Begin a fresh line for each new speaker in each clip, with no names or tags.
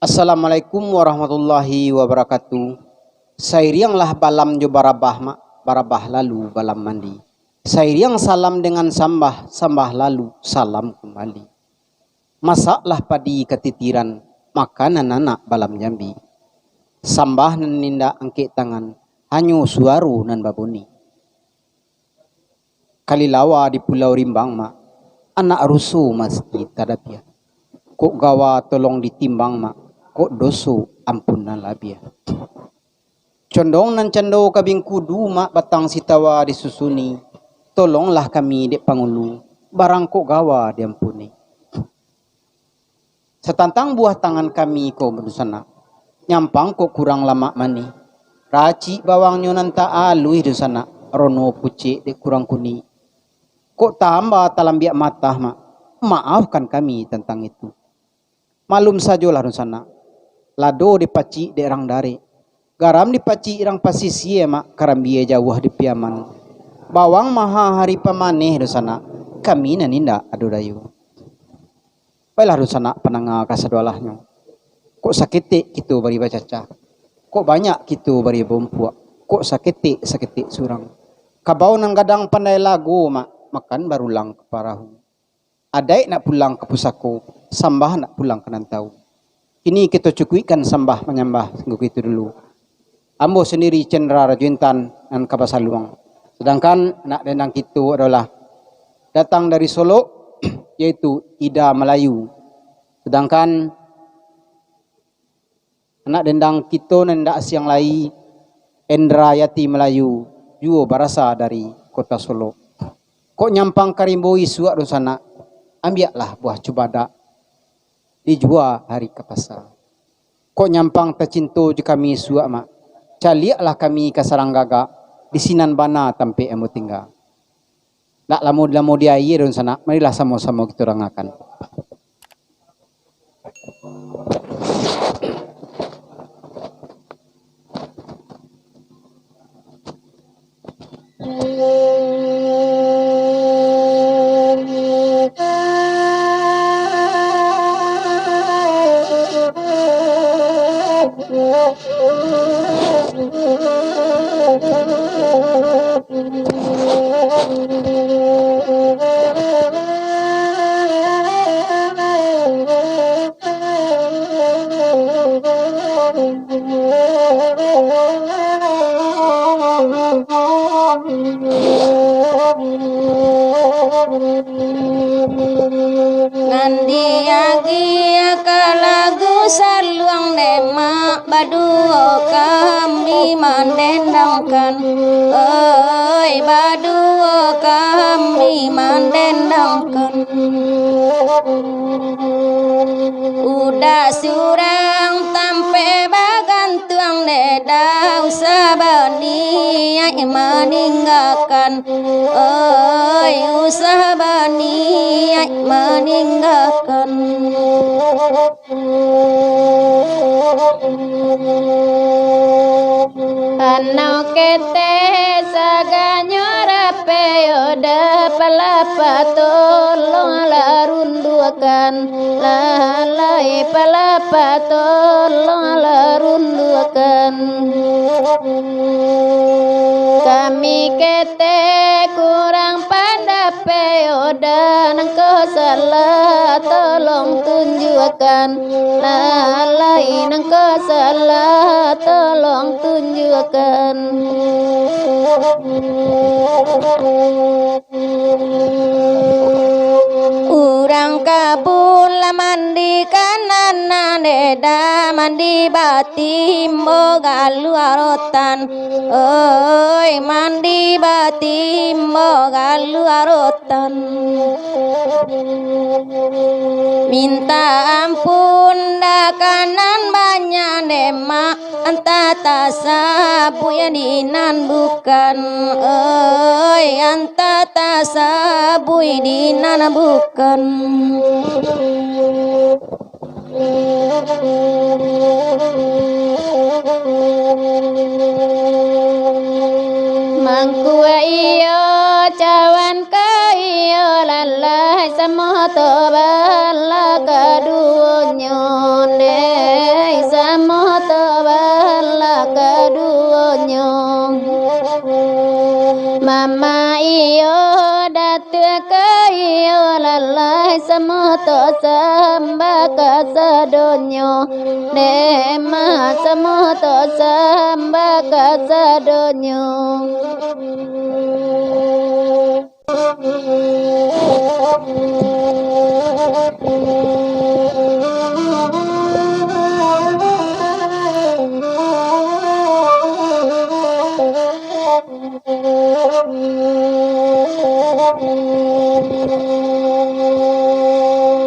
Assalamualaikum warahmatullahi wabarakatuh. Sairianglah balam jo barabah mak, barabah lalu balam mandi. Sairiang salam dengan sambah, sambah lalu salam kembali. Masaklah padi ketitiran, makanan anak balam jambi. Sambah nan ninda angke tangan, hanyu suaru nan babuni. Kalilawa di pulau Rimbang mak, anak rusuh meski tadapia. Kok gawa tolong ditimbang mak, kok dosu ampunan labia. Condong nan cando kabing kudu mak batang sitawa disusuni. Tolonglah kami dek pangulu, barang kok gawa diampuni. Setantang buah tangan kami ko berdusana, nyampang kok kurang lama mani. Raci bawang nyonan alui dusana, rono pucik dek kurang kuni. Kok tambah talam biak mata mak, maafkan kami tentang itu. Malum sajolah dusana, lado dipaci dek rang dari. Garam dipaci irang pasisi mak, karambia jauh di piaman. Bawang maha hari pamaneh dosana, kami naninda adu dayu. Baiklah dosana penanga kasadwalahnya. Kok sakiti gitu bari bacaca. Kok banyak gitu bari bompuak. Kok sakiti surang. Kabau nang gadang pandai lagu mak, makan barulang ke parahu. Adai nak pulang ke pusako, sambah nak pulang ke nantau. Ini kita cukuikan sambah menyambah sungguh itu dulu. Ambo sendiri cendera rajuntan dan kapasaluang. Sedangkan anak dendang kita adalah datang dari Solo, yaitu Ida Melayu. Sedangkan anak dendang kita nendak siang lai Endra Yati Melayu, juga berasal dari kota Solo. Kok nyampang karimboi suak dosana, ambiaklah buah cubada, dijual hari ke pasar. Kok nyampang tercinta je kami suak mak, caliaklah kami ke Saranggaga, di sinan bana tampe emu tinggal. Nak lamu dia iya don sana, marilah sama-sama kita rangakan.
Nandi agi kalagu saluang demak baduo kami mandendangkan, oi baduo kami mandendangkan. Udah surang tampe bagantuang dedau sabani ai meninggalkan, oi usah bani ai meninggalkan. Anau kete saganyo rape yoda palapa tolong larunduakan, lalai palapa tolong larunduakan. Kami kete kurang pandape yoda nangko salah tolong tunjukkan, lalai nangko salah tolong tunjukkan. Urang kabun la mandi kanan neda mandi batim boga luarotan, oi mandi batim boga luarotan. Minta ampun da kanan banyak demak, anta tasabu ya dinan bukan, oi anta tasabu dinan bukan. Mangku iyo cawan ka iyo lalai sama to bala kadunya ne iyo datu ke iyo lalai semoto sembaka sedonyo dema semoto sembaka sedonyo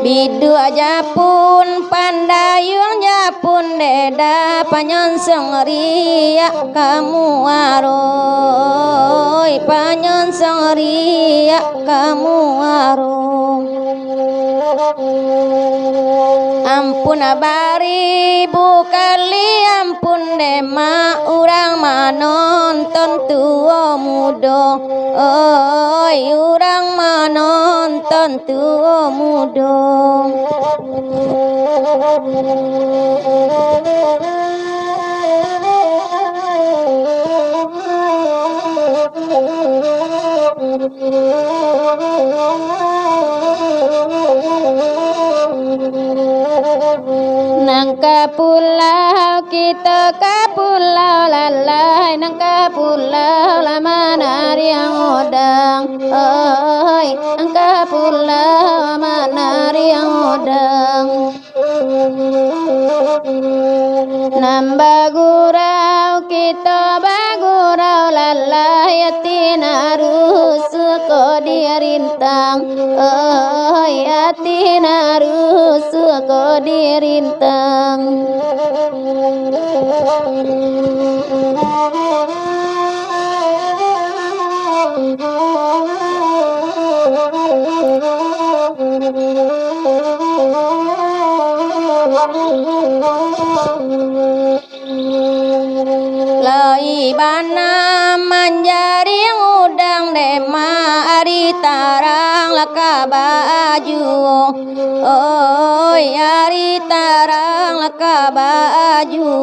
bidu aja pun pandayung japun deda panyon sengria kamu aroy panyon sengria kamu aroy ampun abari bukali ampun dema urang manonton tua mudo oi urang manonton tua mudo nangka pulau kita ke pulau lalai nangka pulau lama nari yang odang oi nangka pulau lama nari yang odang nambah gurau kita bagurau lalai hati narusu ko dirintang oi hati narusu ko dirintang lai bana manjari udang dema ari tarang laka baju oi ari tarang laka baju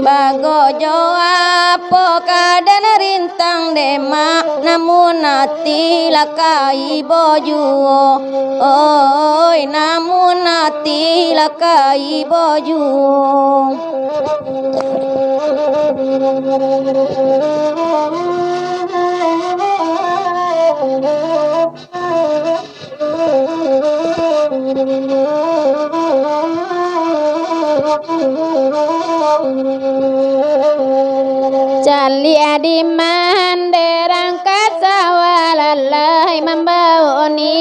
bagojo apo kadan rintang dema namun hati laka iboju oi namun hati laka iboju Cali adi manderang kasawalalai membaoni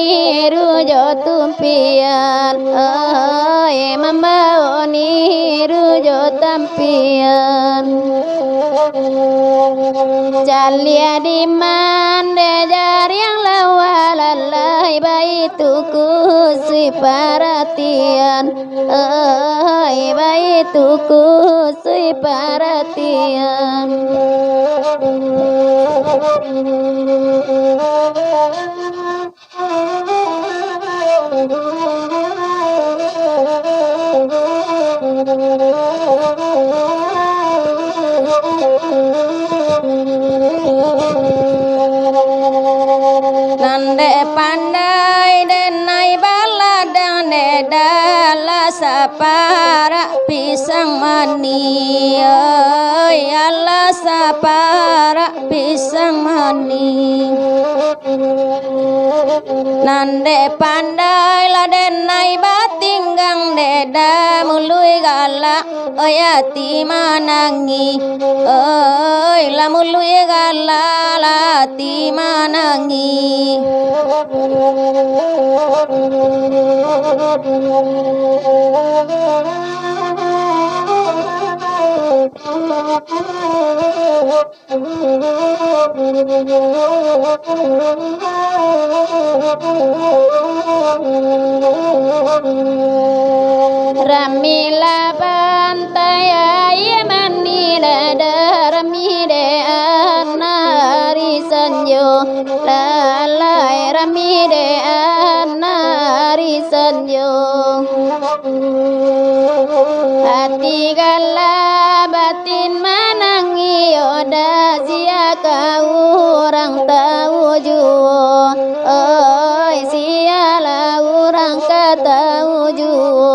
rujo tumpian oi membaoni rujo tampian Cali adi mande jari yang lawalalai baituku si perhatian oi baituku si perhatian nande pandai denai baladang dedala sapara pisang mani oi ala sapara pisang mani nande pandai la denai batinggang deda mului gala oi ati manangi oi la mului gala la ati manangi Ramila bantai ayamani dada ramide anari sanjo lalai ramide anari sanjo hati gala batin manangi oda sia orang tahu juo, oi sialah orang katahu juo.